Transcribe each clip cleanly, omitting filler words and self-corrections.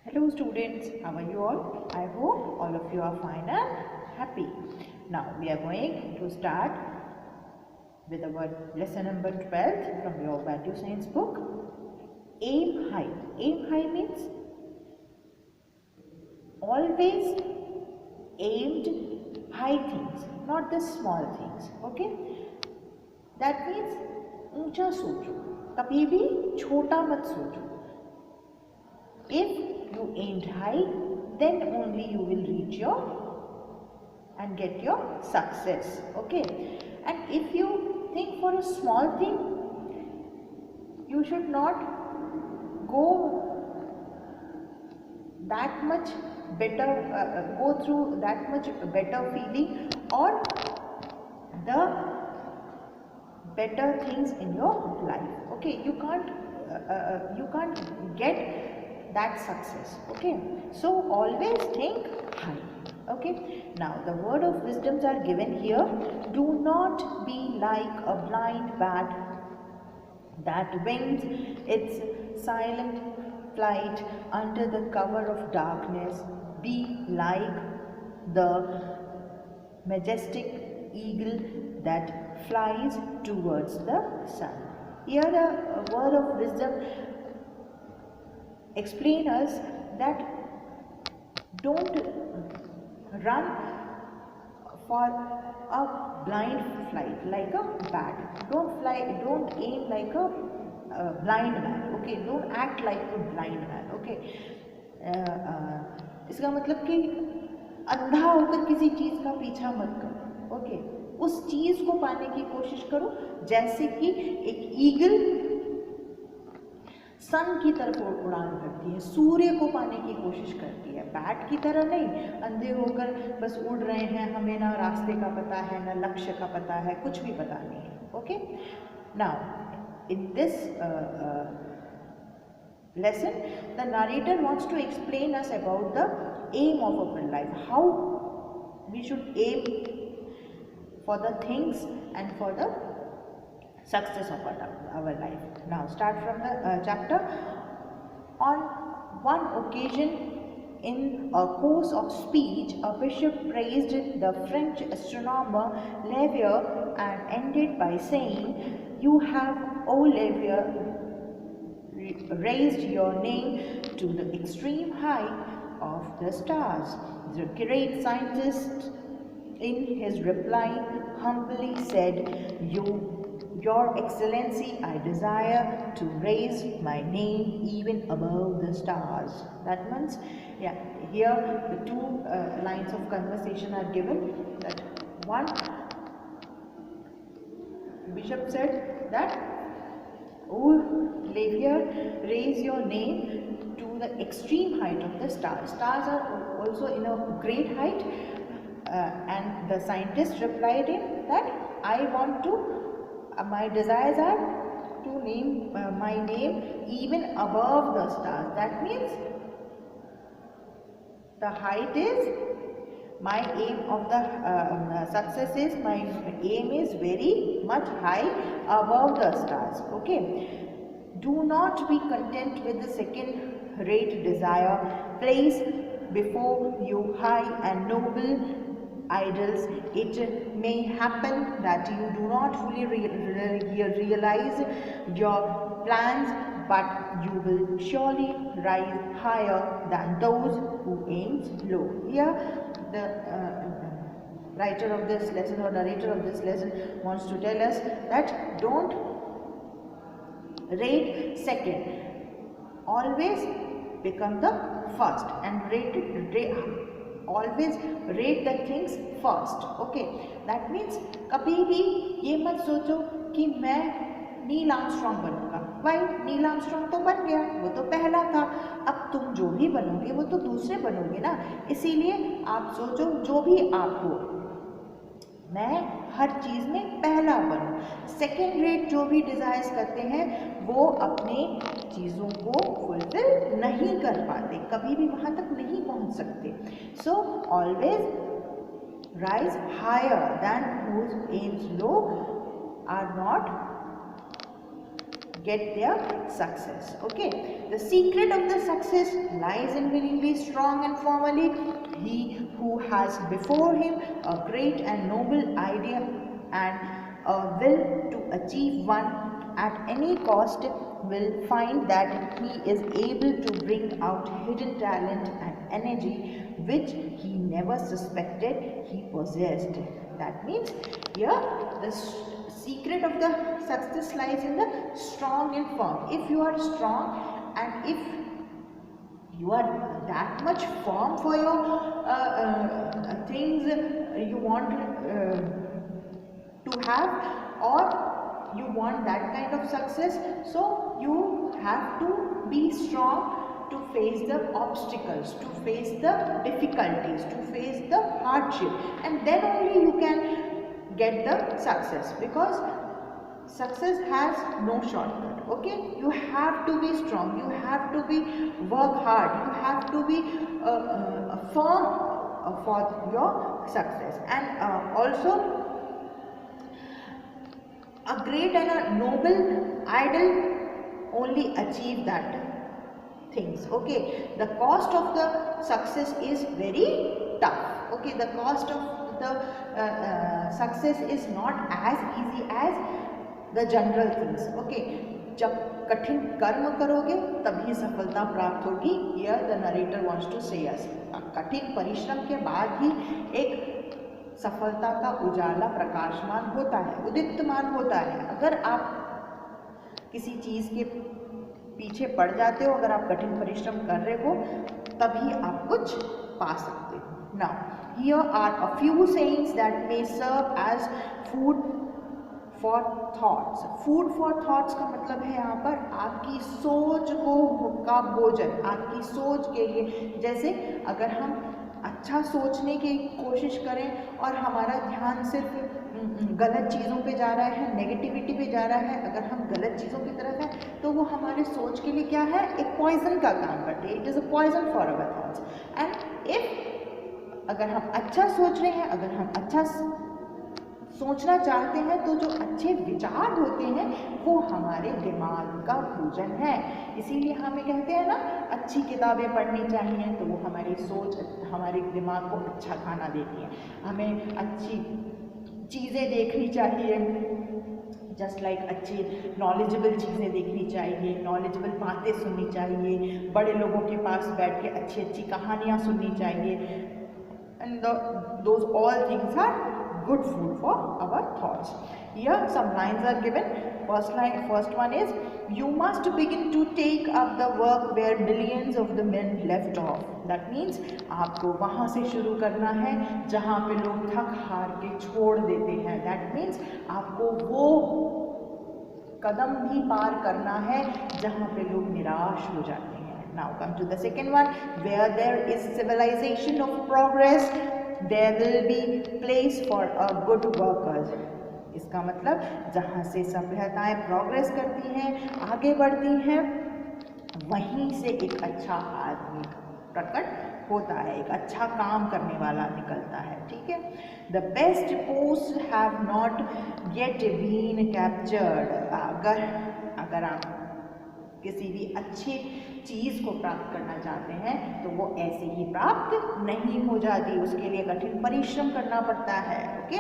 Hello students, how are you all? I hope all of you are fine and happy. Now we are going to start with our lesson number 12 from your value science book. Aim high. Aim high means always aimed high things, not the small things. Okay? That means ऊंचा सोचो, कभी भी छोटा मत सोचो. If you aimed high, then only you will reach your and get your success. Okay, and if you think for a small thing, you should not go that much better, go through that much better feeling or the better things in your life. Okay, you can't get that success. Okay, so always think high. Okay, now the word of wisdoms are given here. Do not be like a blind bat that wings its silent flight under the cover of darkness. Be like the majestic eagle that flies towards the sun. Here a word of wisdom explain us that don't run for a blind flight like a bat. Don't aim like a blind man. Okay, don't act like a blind man. Okay, इसका मतलब कि अंधा होकर किसी चीज का पीछा मत करो. ओके, उस चीज को पाने की कोशिश करो जैसे कि एक ईगल सन की तरफ उड़ान भरती है, सूर्य को पाने की कोशिश करती है. बैट की तरह नहीं, अंधे होकर बस उड़ रहे हैं, हमें ना रास्ते का पता है ना लक्ष्य का पता है, कुछ भी पता नहीं है. Okay, now in this lesson the narrator wants to explain us about the aim of our life, how we should aim for the things and for the success of our life. Now start from the chapter. On one occasion in a course of speech, a bishop praised the French astronomer Leverrier and ended by saying, "You have, O Leverrier, raised your name to the extreme height of the stars." The great scientist in his reply humbly said, Your Excellency, I desire to raise my name even above the stars. That means, yeah, here the two lines of conversation are given. That one, bishop said that, "Oh, Leverrier, raise your name to the extreme height of the stars." Stars are also in a great height. And the scientist replied him that, "I want to, my desires are to name my name even above the stars." That means the height is my aim of the success is, my aim is very much high above the stars. Okay, do not be content with the second rate desire. Place before you high and noble idols. It may happen that you do not fully realize your plans, but you will surely rise higher than those who aim low. Here the writer of this lesson or narrator of this lesson wants to tell us that don't rate second, always become the first and always rate the things first. Okay, that means कभी भी ये मत सोचो कि मैं Neil Armstrong बनूंगा. भाई, Neil Armstrong तो बन गया, वो तो पहला था. अब तुम जो भी बनोगे वो तो दूसरे बनोगे ना. इसीलिए आप सोचो जो भी आप हो, मैं हर चीज़ में पहला बनूं. सेकेंड रेट जो भी डिज़ायर्स करते हैं वो अपने चीज़ों को फुलफिल नहीं कर पाते, कभी भी वहाँ तक नहीं पहुँच सकते. So always rise higher than whose aims low are not get their success. Okay, the secret of the success lies in willingly, strong and firmly. He who has before him a great and noble idea and a will to achieve one at any cost will find that he is able to bring out hidden talent and energy which he never suspected he possessed. That means here the secret of the success lies in the strong and firm. If you are strong and if you are that much firm for your things you want to have, or you want that kind of success, so you have to be strong to face the obstacles, to face the difficulties, to face the hardship, and then only you can get the success, because success has no shortcut. Okay, you have to be strong, you have to be work hard, you have to be firm for your success. And also a great and a noble idol only achieve that things. Okay, the cost of the success is very tough. Okay, the cost of the success is not as easy as the general things. Okay, जब कठिन कर्म करोगे तभी सफलता प्राप्त होगी. Here the narrator wants to say us, कठिन परिश्रम के बाद ही एक सफलता का उजाला प्रकाशमान होता है, उदितमान होता है. अगर आप किसी चीज़ के पीछे पड़ जाते हो, अगर आप कठिन परिश्रम कर रहे हो, तभी आप कुछ पा सकते हो. Now, here are a few sayings that may serve as food for thoughts. Food for thoughts का मतलब है यहाँ पर आपकी सोच का भोजन, आपकी सोच के लिए. जैसे अगर हम अच्छा सोचने की कोशिश करें और हमारा ध्यान सिर्फ गलत चीज़ों पे जा रहा है, नेगेटिविटी पे जा रहा है, अगर हम गलत चीज़ों की तरफ हैं, तो वो हमारे सोच के लिए क्या है, एक पॉइजन का काम करते हैं. It is a poison for our thoughts. And if अगर हम अच्छा सोच रहे हैं, अगर हम अच्छा सोचना चाहते हैं, तो जो अच्छे विचार होते हैं वो हमारे दिमाग का भोजन है. इसीलिए हमें कहते हैं ना, अच्छी किताबें पढ़नी चाहिए, तो वो हमारी सोच, हमारे दिमाग को अच्छा खाना देती हैं. हमें अच्छी चीज़ें देखनी चाहिए, जस्ट लाइक अच्छी नॉलेजेबल चीज़ें देखनी चाहिए, नॉलेजेबल बातें सुननी चाहिए, बड़े लोगों के पास बैठ के अच्छी अच्छी कहानियाँ सुननी चाहिए. And those all things are good food for our thoughts. Here some lines are given. First one is, you must begin to take up the work where millions of the men left off. That means आपको वहाँ से शुरू करना है जहाँ पे लोग थक हार के छोड़ देते हैं. That means आपको वो कदम भी पार करना है जहाँ पे लोग निराश हो जाते हैं. Now come to the second one, where there is civilization of progress, there will be place for a good workers. इसका मतलब जहाँ से सभ्यताएं प्रोग्रेस करती हैं, आगे बढ़ती हैं, वहीं से एक अच्छा आदमी प्रकट होता है, एक अच्छा काम करने वाला निकलता है. ठीक है. The best posts have not yet been captured. अगर आप किसी भी अच्छी चीज़ को प्राप्त करना चाहते हैं, तो वो ऐसे ही प्राप्त नहीं हो जाती, उसके लिए कठिन परिश्रम करना पड़ता है. Okay,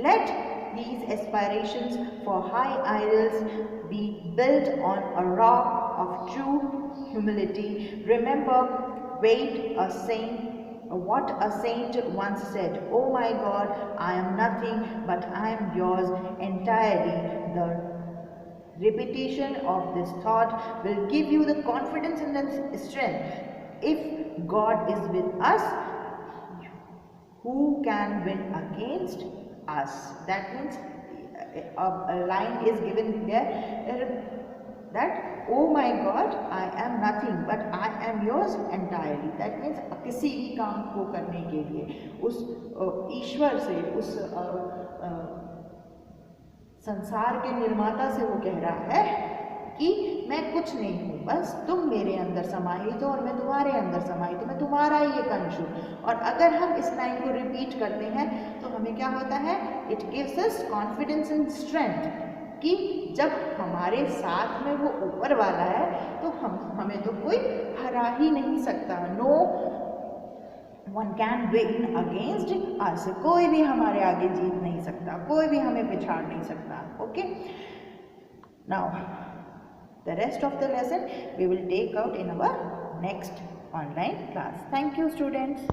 let these aspirations for high ideals be built on a rock of true humility. Remember what a saint once said, "Oh my God, I am nothing, but I am yours entirely." The repetition of this thought will give you the confidence and the strength. If God is with us, who can win against us? That means a line is given there that, oh my God, I am nothing but I am yours entirely. That means किसी भी काम को करने के लिए उस ईश्वर से, उस संसार के निर्माता से वो कह रहा है कि मैं कुछ नहीं हूँ, बस तुम मेरे अंदर समाहित हो और मैं तुम्हारे अंदर समाहित हूँ, मैं तुम्हारा ही एक अंश हूँ. और अगर हम इस लाइन को रिपीट करते हैं तो हमें क्या होता है, it gives us confidence and strength कि जब हमारे साथ में वो ऊपर वाला है तो हमें तो कोई हरा ही नहीं सकता। No one can win against us, कोई भी हमारे आगे जीत नहीं सकता, कोई भी हमें पिछाड़ नहीं सकता। Okay, now the rest of the lesson we will take out in our next online class. Thank you students.